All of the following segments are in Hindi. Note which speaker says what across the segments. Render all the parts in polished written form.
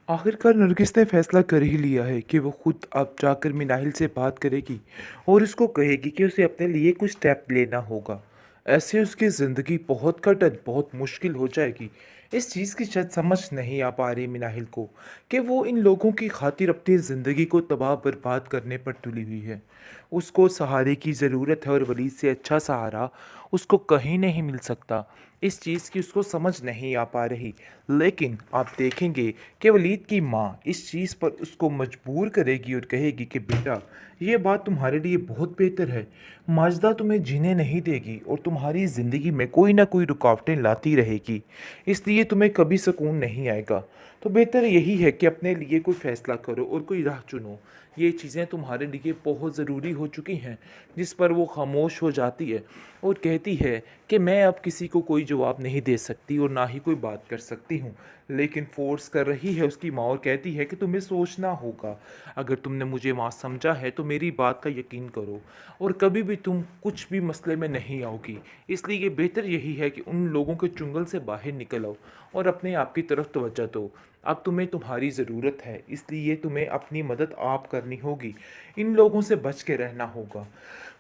Speaker 1: आखिरकार नरगिस ने फैसला कर ही लिया है कि वो खुद अब जाकर मिनाहिल से बात करेगी और उसको कहेगी कि उसे अपने लिए कुछ स्टेप लेना होगा। ऐसे उसकी ज़िंदगी बहुत कठिन, बहुत मुश्किल हो जाएगी। इस चीज़ की शायद समझ नहीं आ पा रही मिनाहिल को कि वो इन लोगों की खातिर अपनी ज़िंदगी को तबाह बर्बाद करने पर तुली हुई है। उसको सहारे की ज़रूरत है और वलीद से अच्छा सहारा उसको कहीं नहीं मिल सकता। इस चीज़ की उसको समझ नहीं आ पा रही। लेकिन आप देखेंगे कि वलीद की माँ इस चीज़ पर उसको मजबूर करेगी और कहेगी कि बेटा, ये बात तुम्हारे लिए बहुत बेहतर है। माजदा तुम्हें जीने नहीं देगी और तुम्हारी ज़िंदगी में कोई ना कोई रुकावटें लाती रहेगी, इसलिए तुम्हें कभी सुकून नहीं आएगा। तो बेहतर यही है कि अपने लिए कोई फ़ैसला करो और कोई राह चुनो। ये चीज़ें तुम्हारे लिए बहुत ज़रूरी हो चुकी हैं। जिस पर वो खामोश हो जाती है और कहती है कि मैं अब किसी को कोई जवाब नहीं दे सकती और ना ही कोई बात कर सकती हूँ। लेकिन फ़ोर्स कर रही है उसकी माँ और कहती है कि तुम्हें सोचना होगा। अगर तुमने मुझे माँ समझा है तो मेरी बात का यकीन करो और कभी भी तुम कुछ भी मसले में नहीं आओगी। इसलिए ये बेहतर यही है कि उन लोगों के चुंगल से बाहर निकल आओ और अपने आप की तरफ तवज्जो दो। अब तुम्हें तुम्हारी ज़रूरत है, इसलिए तुम्हें अपनी मदद आप करनी होगी। इन लोगों से बच के रहना होगा।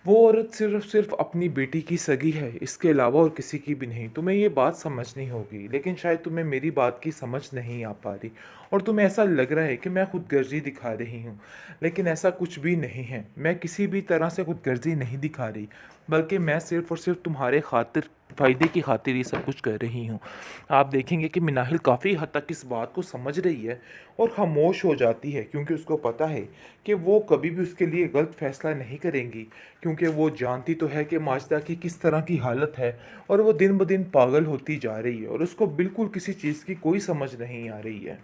Speaker 1: वो औरत सिर्फ़ अपनी बेटी की सगी है, इसके अलावा और किसी की भी नहीं। तुम्हें ये बात समझनी होगी, लेकिन शायद तुम्हें मेरी बात की समझ नहीं आ पा रही और तुम्हें ऐसा लग रहा है कि मैं खुदगर्ज़ी दिखा रही हूँ, लेकिन ऐसा कुछ भी नहीं है। मैं किसी भी तरह से खुदगर्ज़ी नहीं दिखा रही, बल्कि मैं सिर्फ़ और सिर्फ़ तुम्हारे खातिर फ़ायदे की खातिर ये सब कुछ कर रही हूँ। आप देखेंगे कि मिनाहिल काफ़ी हद तक इस बात को समझ रही है और ख़ामोश हो जाती है, क्योंकि उसको पता है कि वो कभी भी उसके लिए गलत फ़ैसला नहीं करेंगी, क्योंकि वो जानती तो है कि माजदा की किस तरह की हालत है और वो दिन ब दिन पागल होती जा रही है और उसको बिल्कुल किसी चीज़ की कोई समझ नहीं आ रही है।